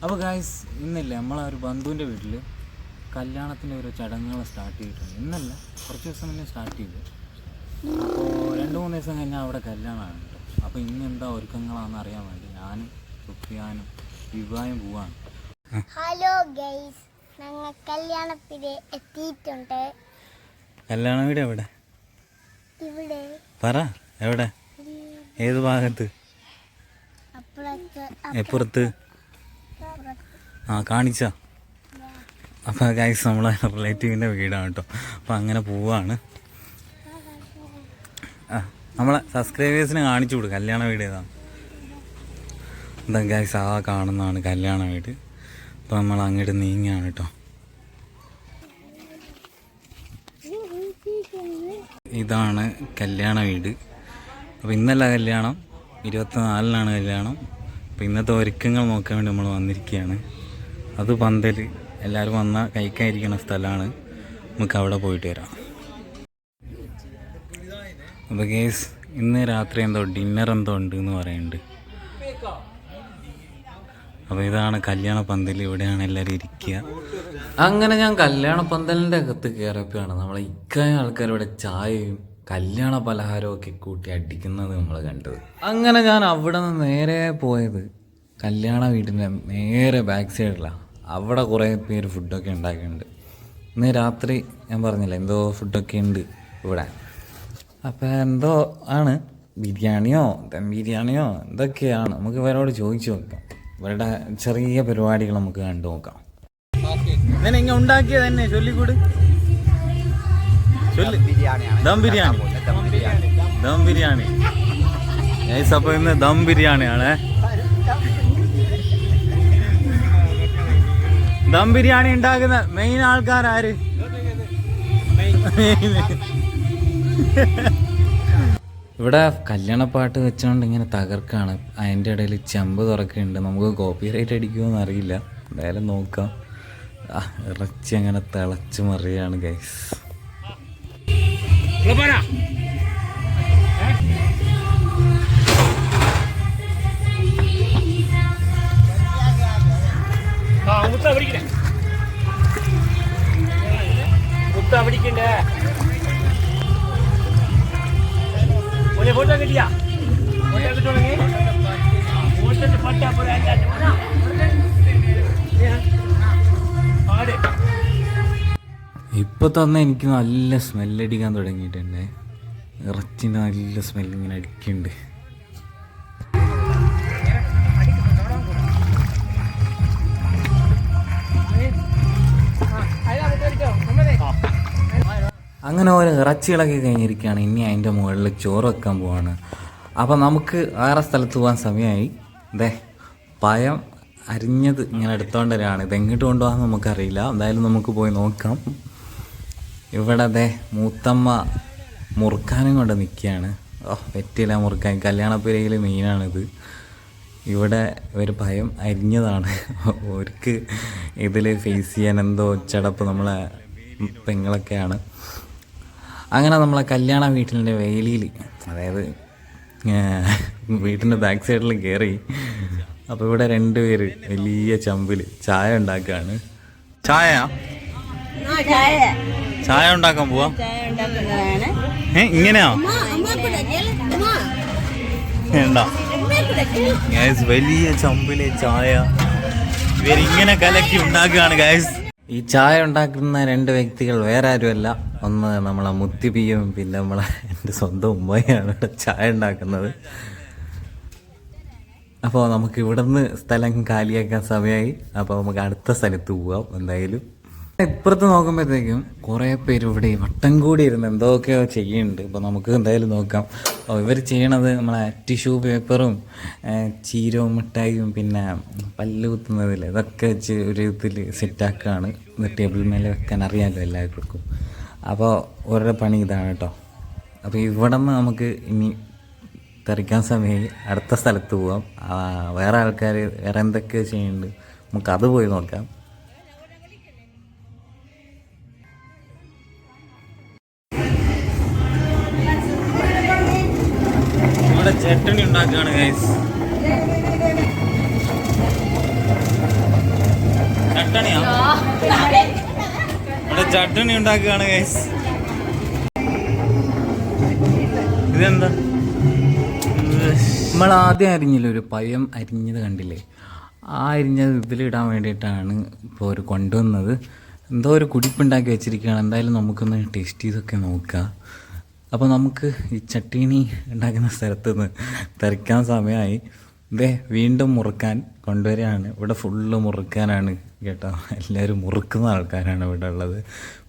അപ്പോൾ ഗായ്സ് ഇന്നില്ല നമ്മളെ ഒരു ബന്ധുവിൻ്റെ വീട്ടിൽ കല്യാണത്തിൻ്റെ ഒരു ചടങ്ങുകൾ സ്റ്റാർട്ട് ചെയ്തിട്ടുണ്ട്. ഇന്നല്ല, കുറച്ച് ദിവസം മുന്നേ സ്റ്റാർട്ട് ചെയ്തു. അപ്പോൾ 2-3 ദിവസം കഴിഞ്ഞാൽ അവിടെ കല്യാണമാണ് കേട്ടോ. അപ്പോൾ ഇന്ന് എന്താ ഒരുക്കങ്ങളാണെന്ന് അറിയാൻ വേണ്ടി ഞാനും സുഫിയാനും വിവാഹം പോവാണ്. ഹലോ ഗൈസ്, ഞങ്ങൾ കല്യാണത്തിന് എത്തിയിട്ടുണ്ട്. കല്യാണ വീട് എവിടെ? ഇവിടെ. പറ, എവിടെ? ഏത് ഭാഗത്ത്? എപ്പുറത്ത്? കാണിച്ച. അപ്പോൾ ഗൈസ് നമ്മളെ റിലേറ്റീവിൻ്റെ വീടാണ് കേട്ടോ. അപ്പോൾ അങ്ങനെ പോവാണ്. നമ്മളെ സബ്സ്ക്രൈബേഴ്സിന് കാണിച്ചു കൊടുക്കും കല്യാണ വീട് ഏതാണ്. എന്താ ഗൈസ്, കാണുന്നതാണ് കല്യാണ വീട്. അപ്പോൾ നമ്മൾ അങ്ങോട്ട് നീങ്ങുകയാണ് കേട്ടോ. ഇതാണ് കല്യാണ വീട്. അപ്പോൾ ഇന്നല്ല കല്യാണം, 24-നാണ് കല്യാണം. അപ്പോൾ ഇന്നത്തെ ഒരുക്കങ്ങൾ നോക്കാൻ വേണ്ടി നമ്മൾ വന്നിരിക്കുകയാണ്. അത് പന്തൽ, എല്ലാവരും വന്നാൽ കഴിക്കാതിരിക്കുന്ന സ്ഥലമാണ്. നമുക്ക് അവിടെ പോയിട്ട് വരാം. അപ്പോൾ ഗേസ്, ഇന്ന് രാത്രി എന്തോ ഡിന്നർ എന്തോ ഉണ്ട് എന്ന് പറയുന്നുണ്ട്. അപ്പോൾ ഇതാണ് കല്യാണ പന്തൽ, ഇവിടെയാണ് എല്ലാവരും ഇരിക്കുക. അങ്ങനെ ഞാൻ കല്യാണ പന്തലിൻ്റെ അകത്ത് കയറിയപ്പോഴാണ് നമ്മളെ ഇക്കായ ആൾക്കാർ ഇവിടെ ചായയും കല്യാണ പലഹാരമൊക്കെ കൂട്ടി അടിക്കുന്നത് നമ്മൾ കണ്ടത്. അങ്ങനെ ഞാൻ അവിടെ നിന്ന് നേരെ പോയത് കല്യാണ വീടിൻ്റെ നേരെ ബാക്ക് സൈഡിലാണ്. അവിടെ കുറേ പേര് ഫുഡൊക്കെ ഉണ്ടാക്കിയിട്ടുണ്ട്. ഇന്ന് രാത്രി ഞാൻ പറഞ്ഞില്ല എന്തോ ഫുഡൊക്കെ ഉണ്ട് ഇവിടെ. അപ്പോൾ എന്തോ ആണ്, ബിരിയാണിയോ ദം ബിരിയാണിയോ എന്തൊക്കെയാണ്. നമുക്ക് ഇവരോട് ചോദിച്ചു നോക്കാം. ഇവരുടെ ചെറിയ പരിപാടികൾ നമുക്ക് കണ്ടു നോക്കാം. ഇങ്ങനെ ഇങ്ങനെ ഉണ്ടാക്കിയത് തന്നെ ചൊല്ലിക്കൂട്. ദം ബിരിയാണി. ദം ബിരിയാണി. അപ്പോൾ ഇന്ന് ദം ബിരിയാണിയാണ്. ദം ബിരിയാണി ഉണ്ടാക്കുന്ന മെയിൻ ആൾക്കാരാര്? ഇവിടെ കല്യാണപ്പാട്ട് വെച്ചുകൊണ്ട് ഇങ്ങനെ തകർക്കാണ്. അതിൻ്റെ ഇടയിൽ ചെമ്പ് തുറക്കുന്നുണ്ട്. നമുക്ക് കോപ്പി റൈറ്റ് അടിക്കുമോയെന്ന് അറിയില്ല, എന്തായാലും നോക്കാം. ഇറച്ചി അങ്ങനെ തിളച്ച് മറിയാണ് ഗൈസ്. ഫോട്ടോ കിട്ടിയാ? ഇപ്പൊ തന്നെ എനിക്ക് നല്ല സ്മെല്ലടിക്കാൻ തുടങ്ങിയിട്ടുണ്ട്. ഇറച്ചിൻ്റെ നല്ല സ്മെല്ലിങ്ങനെ അടിക്കുന്നുണ്ട്. അങ്ങനെ ഓരോ ഇറച്ചികളൊക്കെ കഴിഞ്ഞിരിക്കുകയാണ്. ഇനി അതിൻ്റെ മുകളിൽ ചോറ് വെക്കാൻ പോവാണ്. അപ്പോൾ നമുക്ക് വേറെ സ്ഥലത്ത് പോകാൻ സമയമായി. പഴം അരിഞ്ഞത് ഇങ്ങനെ എടുത്തോണ്ട് വരികയാണ്. ഇതെങ്ങോട്ട് കൊണ്ടുപോകാൻ നമുക്കറിയില്ല, എന്തായാലും നമുക്ക് പോയി നോക്കാം. ഇവിടെ മൂത്തമ്മ മുറുക്കാനും കൊണ്ട് നിൽക്കുകയാണ്. പറ്റില്ല മുറുക്കാൻ, കല്യാണപ്പുരയിൽ മെയിനാണിത്. ഇവിടെ ഒരു പഴം അരിഞ്ഞതാണ്. അവർക്ക് ഇതിൽ ഫേസ് ചെയ്യാൻ എന്തോ ചടപ്പ് നമ്മളെ പെങ്ങളൊക്കെയാണ്. അങ്ങനെ നമ്മളെ കല്യാണ വീട്ടിൻ്റെ വേലിയിൽ, അതായത് വീട്ടിൻ്റെ ബാക്ക് സൈഡിൽ കയറി. അപ്പോൾ ഇവിടെ 2 പേര് വലിയ ചമ്പിൽ ചായ ഉണ്ടാക്കുകയാണ്. ചായ ഉണ്ടാക്കാൻ പോവാ. ഇങ്ങനെയാ വേണ്ട ഗൈസ്, വലിയ ചമ്പിലെ ചായ ഇവരിങ്ങനെ കലക്കി ഉണ്ടാക്കുകയാണ് ഗൈസ്. ഈ ചായ ഉണ്ടാക്കുന്ന 2 വ്യക്തികൾ വേറെ ആരുമല്ല. ഒന്ന് നമ്മളെ മുത്തിപ്പിയും പിന്നെ നമ്മളെ എൻ്റെ സ്വന്തം ഉമ്മയാണ് ഇവിടെ ചായ ഉണ്ടാക്കുന്നത്. അപ്പോൾ നമുക്ക് ഇവിടുന്ന് സ്ഥലം കാലിയാക്കാൻ സമയമായി. അപ്പോൾ നമുക്ക് അടുത്ത സ്ഥലത്ത് പോവാം. എന്തായാലും ഇപ്പുറത്ത് നോക്കുമ്പോഴത്തേക്കും കുറേ പേര് ഇവിടെ വട്ടം കൂടി ഇരുന്ന് എന്തൊക്കെയോ ചെയ്യുന്നുണ്ട്. അപ്പോൾ നമുക്ക് എന്തായാലും നോക്കാം. ഇവർ ചെയ്യണത് നമ്മളെ ടിഷ്യൂ പേപ്പറും ചീരവും മിഠായിയും പിന്നെ പല്ല് കുത്തുന്നതിൽ ഇതൊക്കെ വെച്ച് ഒരു ഇതിൽ സെറ്റാക്കുകയാണ്. ടേബിൾ മേലെ വെക്കാൻ അറിയാമല്ലോ എല്ലാവർക്കും. അപ്പോൾ ഓരോ പണി ഇതാണ് കേട്ടോ. അപ്പോൾ ഇവിടെ നിന്ന് നമുക്ക് ഇനി തെറിക്കാൻ സമയമായി. അടുത്ത സ്ഥലത്ത് പോവാം. വേറെ ആൾക്കാർ വേറെ എന്തൊക്കെയോ ചെയ്യുന്നുണ്ട്, നമുക്കത് പോയി നോക്കാം. ഇവിടെ ചട്ടണി ഉണ്ടാക്കുകയാണ് ഗൈസ്. ചട്ടണി ഉണ്ടാക്കുകയാണ് ഗൈസ്. ഇതെന്താ? നമ്മൾ ആദ്യം അരിഞ്ഞില്ല, ഒരു പഴം അരിഞ്ഞത് കണ്ടില്ലേ? ആ അരിഞ്ഞത് ഇതിലിടാൻ വേണ്ടിയിട്ടാണ് ഇപ്പോൾ ഒരു കൊണ്ടുവന്നത്. എന്തോ ഒരു കുടിപ്പുണ്ടാക്കി വെച്ചിരിക്കുകയാണ്. എന്തായാലും നമുക്കൊന്ന് ടേസ്റ്റ് ചെയ്തൊക്കെ നോക്കാം. അപ്പോൾ നമുക്ക് ഈ ചട്ടീനി ഉണ്ടാക്കുന്ന സ്ഥലത്ത് നിന്ന് തിരക്കാൻ സമയമായി. ഇതേ വീണ്ടും മുറുക്കാൻ കൊണ്ടുവരികയാണ്. ഇവിടെ ഫുള്ള് മുറുക്കാനാണ് കേട്ടോ. എല്ലാവരും മുറുക്കുന്ന ആൾക്കാരാണ് ഇവിടെ ഉള്ളത്.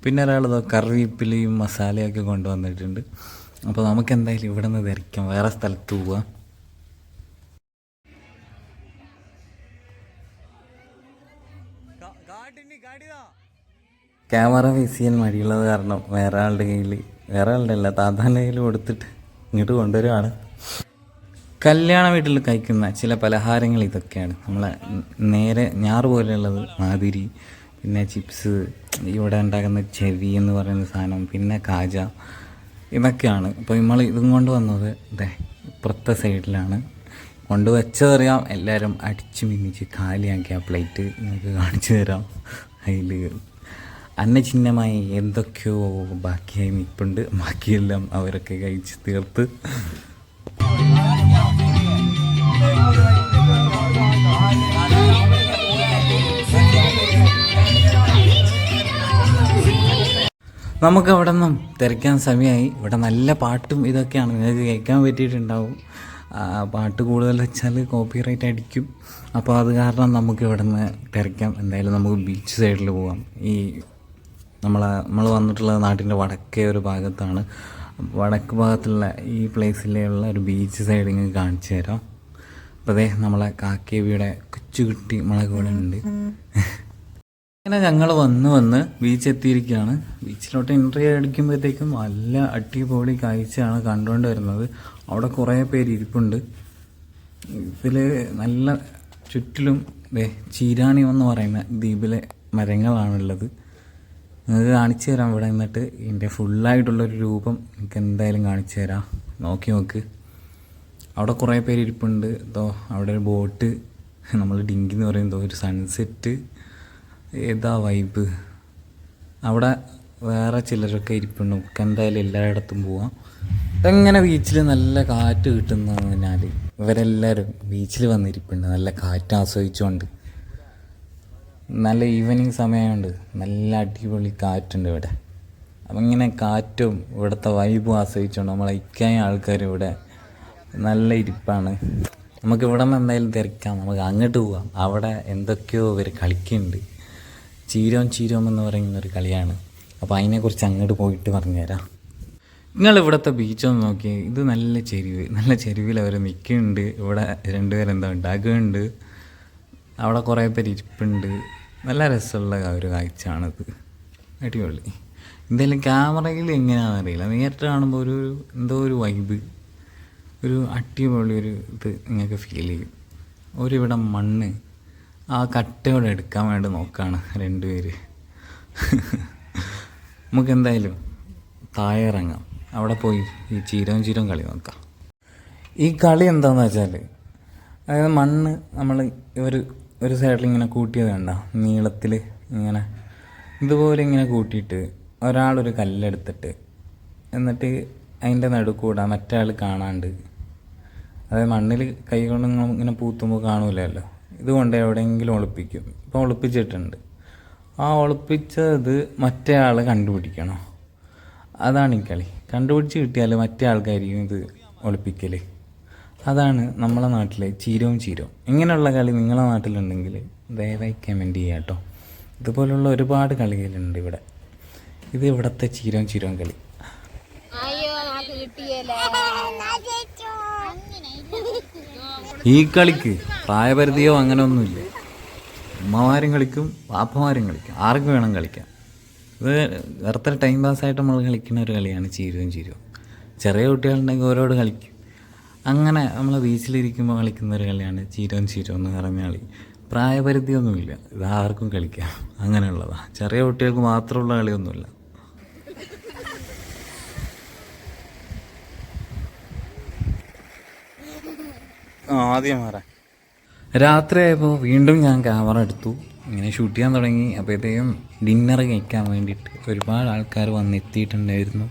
പിന്നെ ഒരാൾ കറിവേപ്പിലയും മസാലയൊക്കെ കൊണ്ടുവന്നിട്ടുണ്ട്. അപ്പോൾ നമുക്ക് എന്തായാലും ഇവിടെ നിന്ന് തിരക്കാം, വേറെ സ്ഥലത്ത് പോവാം. ക്യാമറ ഫേസ് ചെയ്യാൻ മടിയുള്ളത് കാരണം വേറെ ആളുടെ അല്ല താത്താൻ്റെ കയ്യിൽ കൊടുത്തിട്ട് ഇങ്ങോട്ട് കൊണ്ടുവരുവാണ്. കല്യാണ വീട്ടിൽ കഴിക്കുന്ന ചില പലഹാരങ്ങൾ ഇതൊക്കെയാണ്. നമ്മളെ നേരെ ഞാറ് പോലെയുള്ളത് മാതിരി, പിന്നെ ചിപ്സ്, ഇവിടെ ഉണ്ടാക്കുന്ന ചെവി എന്ന് പറയുന്ന സാധനം, പിന്നെ കാജ, ഇതൊക്കെയാണ്. അപ്പോൾ നമ്മൾ ഇതും കൊണ്ട് വന്നത് ഇതേ ഇപ്പുറത്തെ സൈഡിലാണ് കൊണ്ടുവച്ചതറിയാം. എല്ലാവരും അടിച്ചു മിന്നിച്ച് കാലിയാക്കി ആ പ്ലേറ്റ് നിങ്ങൾക്ക് കാണിച്ചു തരാം. അതിൽ അന്നചിഹ്നമായി എന്തൊക്കെയോ ബാക്കിയായി നിൽപ്പുണ്ട്. ബാക്കിയെല്ലാം അവരൊക്കെ കഴിച്ച് തീർത്ത്. നമുക്ക് അവിടെ നിന്നും തിരക്കാൻ സമയമായി. ഇവിടെ നല്ല പാട്ടും ഇതൊക്കെയാണ്, നിങ്ങൾക്ക് കേൾക്കാൻ പറ്റിയിട്ടുണ്ടാവും. പാട്ട് കൂടുതൽ വെച്ചാൽ കോപ്പിറൈറ്റ് അടിക്കും. അപ്പോൾ അത് കാരണം നമുക്ക് ഇവിടെ നിന്ന് തിരക്കാം. എന്തായാലും നമുക്ക് ബീച്ച് സൈഡിൽ പോകാം. ഈ നമ്മൾ വന്നിട്ടുള്ളത് നാട്ടിൻ്റെ വടക്കേ ഒരു ഭാഗത്താണ്. വടക്ക് ഭാഗത്തുള്ള ഈ പ്ലേസിലുള്ള ഒരു ബീച്ച് സൈഡ് ഇങ്ങനെ കാണിച്ചു തരാം. അപ്പോൾ അതേ നമ്മളെ കാക്കേവിയുടെ കൊച്ചുകുട്ടി മുളക് ഇവിടെ ഉണ്ട്. അങ്ങനെ ഞങ്ങൾ വന്ന് ബീച്ച് എത്തിയിരിക്കുകയാണ്. ബീച്ചിലോട്ട് എൻട്രി അടിക്കുമ്പോഴത്തേക്കും നല്ല അടിപൊളി കാഴ്ചയാണ് കണ്ടുകൊണ്ട് വരുന്നത്. അവിടെ കുറേ പേര് ഇരിപ്പുണ്ട്. ഇതിൽ നല്ല ചുറ്റിലും ചീരാണി എന്ന് പറയുന്ന ദ്വീപിലെ മരങ്ങളാണുള്ളത്. നിങ്ങൾക്ക് കാണിച്ചു തരാം. ഇവിടെ നിന്നിട്ട് ഇതിൻ്റെ ഫുള്ളായിട്ടുള്ളൊരു രൂപം എനിക്ക് എന്തായാലും കാണിച്ചു തരാം. നോക്ക്. അവിടെ കുറേ പേര് ഇരിപ്പുണ്ട്. ഇതോ അവിടെ ഒരു ബോട്ട്, നമ്മൾ ഡിങ്കി എന്ന് പറയുന്നത്, ഒരു സൺസെറ്റ്, ഏതാ വൈബ്. അവിടെ വേറെ ചിലരൊക്കെ ഇരിപ്പുണ്ട്. നമുക്ക് എന്തായാലും എല്ലായിടത്തും പോവാം. എങ്ങനെ ബീച്ചിൽ നല്ല കാറ്റ് കിട്ടുന്നു പറഞ്ഞാൽ ഇവരെല്ലാവരും ബീച്ചിൽ വന്നിരിപ്പുണ്ട് നല്ല കാറ്റ് ആസ്വദിച്ചുകൊണ്ട്. നല്ല ഈവനിങ് സമയമുണ്ട്, നല്ല അടിപൊളി കാറ്റുണ്ട് ഇവിടെ. അപ്പം ഇങ്ങനെ കാറ്റും ഇവിടുത്തെ വൈബും ആസ്വദിച്ചുകൊണ്ട് നമ്മളെ ഇക്കായ ആൾക്കാർ ഇവിടെ നല്ല ഇരിപ്പാണ്. നമുക്ക് ഇവിടെ നിന്ന് എന്തായാലും തിരക്കാം, നമുക്ക് അങ്ങോട്ട് പോവാം. അവിടെ എന്തൊക്കെയോ ഇവർ കളിക്കുന്നുണ്ട്. ചീരോം എന്ന് പറയുന്നൊരു കളിയാണ്. അപ്പോൾ അതിനെക്കുറിച്ച് അങ്ങോട്ട് പോയിട്ട് പറഞ്ഞുതരാം. നിങ്ങൾ ഇവിടുത്തെ ബീച്ചൊന്ന് നോക്കി. ഇത് നല്ല ചെരുവിൽ അവർ നിൽക്കുന്നുണ്ട്. ഇവിടെ രണ്ടുപേരെന്തോ ഉണ്ടാക്കുന്നുണ്ട്. അവിടെ കുറേ പേര് ഇരിപ്പുണ്ട്. നല്ല രസമുള്ള ഒരു കാഴ്ചയാണിത്, അടിപൊളി. എന്തായാലും ക്യാമറയിൽ എങ്ങനെയാണെന്നറിയില്ല, നേരിട്ട് കാണുമ്പോൾ എന്തോ ഒരു വൈബ്, ഒരു അടിപൊളി ഒരു ഇത് നിങ്ങൾക്ക് ഫീൽ ചെയ്യും. ഒരിവിടെ മണ്ണ് ആ കട്ടയോടെ എടുക്കാൻ വേണ്ടി നോക്കുകയാണ് രണ്ടുപേര്. നമുക്ക് എന്തായാലും താഴെ ഇറങ്ങാം, അവിടെ പോയി ഈ ചീരോം കളി നോക്കാം. ഈ കളി എന്താണെന്ന് വെച്ചാൽ, അതായത് മണ്ണ് നമ്മൾ ഒരു സൈഡിൽ ഇങ്ങനെ കൂട്ടിയത് കണ്ട നീളത്തിൽ ഇങ്ങനെ ഇതുപോലെ ഇങ്ങനെ കൂട്ടിയിട്ട് ഒരാളൊരു കല്ലെടുത്തിട്ട് എന്നിട്ട് അതിൻ്റെ നടുക്കൂടെ മറ്റേ ആൾ കാണാണ്ട്, അതായത് മണ്ണിൽ കൈ കൊണ്ട് ഇങ്ങനെ പൂത്തുമ്പോൾ കാണൂലല്ലോ, ഇതുകൊണ്ട് എവിടെയെങ്കിലും ഒളിപ്പിക്കും. ഇപ്പോൾ ഒളിപ്പിച്ചിട്ടുണ്ട്. ആ ഒളിപ്പിച്ചത് മറ്റേ ആൾ കണ്ടുപിടിക്കണം. അതാണ് ഈ കളി. കണ്ടുപിടിച്ച് കിട്ടിയാൽ മറ്റേ ആൾക്കായിരിക്കും ഇത് ഒളിപ്പിക്കൽ. അതാണ് നമ്മളെ നാട്ടിലെ ചീരോം. ഇങ്ങനെയുള്ള കളി നിങ്ങളെ നാട്ടിലുണ്ടെങ്കിൽ ദയവായി കമൻറ്റ് ചെയ്യുക കേട്ടോ. ഇതുപോലുള്ള ഒരുപാട് കളികളുണ്ട് ഇവിടെ. ഇത് ഇവിടുത്തെ ചീരോം കളി. ഈ കളിക്ക് പ്രായപരിധിയോ അങ്ങനെ ഒന്നുമില്ല. ഉമ്മമാരും കളിക്കും, പാപ്പമാരും കളിക്കും, ആർക്കും വേണം കളിക്കാം. ഇത് വെറുതെ ടൈം പാസ്സായിട്ട് നമ്മൾ കളിക്കുന്ന ഒരു കളിയാണ് ചീരോം. ചെറിയ കുട്ടികളുണ്ടെങ്കിൽ ഓരോട് കളിക്കും. അങ്ങനെ നമ്മൾ ബീച്ചിലിരിക്കുമ്പോൾ കളിക്കുന്ന ഒരു കളിയാണ് ചീരോം എന്ന് പറഞ്ഞ കളി. പ്രായപരിധിയൊന്നുമില്ല, ഇത് ആർക്കും കളിക്കാം, അങ്ങനെയുള്ളതാണ്. ചെറിയ കുട്ടികൾക്ക് മാത്രമുള്ള കളിയൊന്നുമില്ല. ആദ്യം മാറാൻ രാത്രിയായപ്പോൾ വീണ്ടും ഞാൻ ക്യാമറ എടുത്തു. ഇങ്ങനെ ഷൂട്ട് ചെയ്യാൻ തുടങ്ങി. അപ്പോഴത്തേക്കും ഡിന്നർ കഴിക്കാൻ വേണ്ടിയിട്ട് ഒരുപാട് ആൾക്കാർ വന്നെത്തിയിട്ടുണ്ടായിരുന്നു.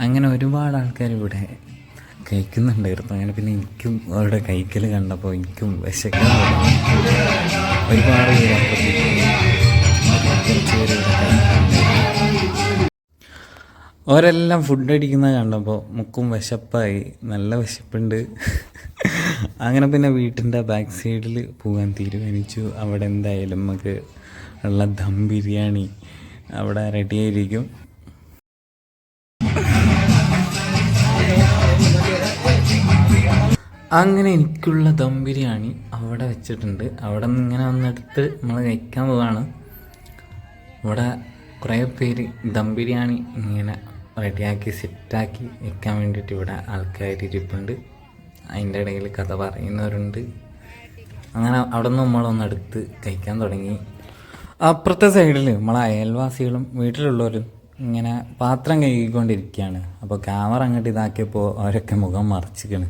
അങ്ങനെ ഒരുപാട് ആൾക്കാർ ഇവിടെ കഴിക്കുന്നുണ്ടായിരുന്നു. അങ്ങനെ പിന്നെ എനിക്കും അവരുടെ കഴിക്കൽ കണ്ടപ്പോൾ എനിക്കും വിശക്കാൻ തുടങ്ങി. ഒരുപാട് പേര് അവരെല്ലാം ഫുഡ് അടിക്കുന്നത് കണ്ടപ്പോൾ മുക്കും വിശപ്പായി, നല്ല വിശപ്പുണ്ട്. അങ്ങനെ പിന്നെ വീട്ടിൻ്റെ ബാക്ക് സൈഡിൽ പോകാൻ തീരുമാനിച്ചു. അവിടെ എന്തായാലും നമുക്ക് ഉള്ള ദം ബിരിയാണി അവിടെ റെഡി ആയിരിക്കും. അങ്ങനെ എനിക്കുള്ള ദം ബിരിയാണി അവിടെ വെച്ചിട്ടുണ്ട്. അവിടെ നിന്ന് ഇങ്ങനെ വന്നെടുത്ത് നമ്മൾ കഴിക്കാൻ പോവാണ്. ഇവിടെ കുറേ പേര് ദം ബിരിയാണി ഇങ്ങനെ റെഡിയാക്കി സെറ്റാക്കി വെക്കാൻ വേണ്ടിയിട്ട് ഇവിടെ ആൾക്കാർ ഇരിപ്പുണ്ട്. അതിൻ്റെ ഇടയിൽ കഥ പറയുന്നവരുണ്ട്. അങ്ങനെ അവിടെ നിന്ന് നമ്മളൊന്നെടുത്ത് കഴിക്കാൻ തുടങ്ങി. അപ്പുറത്തെ സൈഡിൽ നമ്മളെ അയൽവാസികളും വീട്ടിലുള്ളവരും ഇങ്ങനെ പാത്രം കഴുകിക്കൊണ്ടിരിക്കുകയാണ്. അപ്പോൾ ക്യാമറ അങ്ങോട്ട് ഇതാക്കിയപ്പോൾ അവരൊക്കെ മുഖം മറച്ചിക്കണ്.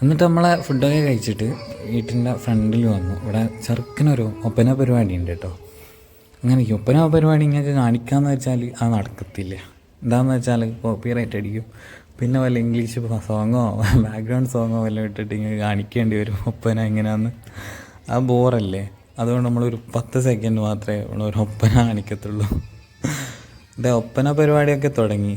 എന്നിട്ട് നമ്മളെ ഫുഡൊക്കെ കഴിച്ചിട്ട് വീട്ടിൻ്റെ ഫ്രണ്ടിൽ വന്നു. ഇവിടെ ചെറുക്കനൊരു ഒപ്പന പരിപാടി ഉണ്ട് കേട്ടോ. അങ്ങനെ ഈ ഒപ്പന പരിപാടി ഇങ്ങനെ കാണിക്കാമെന്ന് വെച്ചാൽ അത് നടക്കത്തില്ല. എന്താണെന്ന് വെച്ചാൽ കോപ്പിറൈറ്റ് അടിക്കും. പിന്നെ വല്ല ഇംഗ്ലീഷ് സോങ്ങോ ബാക്ക്ഗ്രൗണ്ട് സോങ്ങോ വല്ലതും ഇട്ടിട്ട് ഇങ്ങനെ കാണിക്കേണ്ടി വരും ഒപ്പന എങ്ങനെയാണെന്ന്. ആ ബോറല്ലേ. അതുകൊണ്ട് നമ്മളൊരു 10 സെക്കൻഡ് മാത്രമേ നമ്മളൊരു ഒപ്പന കാണിക്കത്തുള്ളൂ. ഇതേ ഒപ്പന പരിപാടിയൊക്കെ തുടങ്ങി.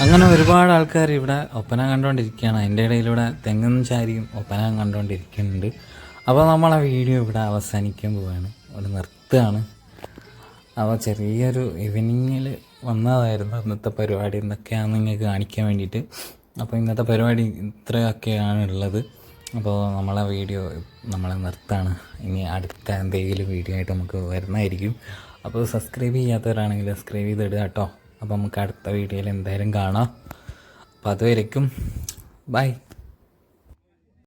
അങ്ങനെ ഒരുപാട് ആൾക്കാർ ഇവിടെ ഒപ്പന കണ്ടുകൊണ്ടിരിക്കുകയാണ്. അതിൻ്റെ ഇടയിലൂടെ തെങ്ങും ചാരിയും ഒപ്പന കണ്ടുകൊണ്ടിരിക്കുന്നുണ്ട്. അപ്പോൾ നമ്മളെ വീഡിയോ ഇവിടെ അവസാനിക്കാൻ പോവുകയാണ്. ഇവിടെ നിർത്തുകയാണ്. അപ്പോൾ ചെറിയൊരു ഈവനിങ്ങിൽ വന്നതായിരുന്നു ഇന്നത്തെ പരിപാടി. എന്തൊക്കെയാണെന്ന് നിങ്ങൾക്ക് കാണിക്കാൻ വേണ്ടിയിട്ട്. അപ്പോൾ ഇന്നത്തെ പരിപാടി ഇത്രയൊക്കെയാണ് ഉള്ളത്. അപ്പോൾ നമ്മളെ വീഡിയോ നമ്മളെ നിർത്താണ്. ഇനി അടുത്ത എന്തെങ്കിലും വീഡിയോ ആയിട്ട് നമുക്ക് വരുന്നതായിരിക്കും. അപ്പോൾ സബ്സ്ക്രൈബ് ചെയ്യാത്തവരാണെങ്കിൽ സബ്സ്ക്രൈബ് ചെയ്തിടുക കേട്ടോ. അപ്പോൾ നമുക്ക് അടുത്ത വീഡിയോയിൽ എന്തായാലും കാണാം. അപ്പോൾ അതുവരേക്കും ബൈ.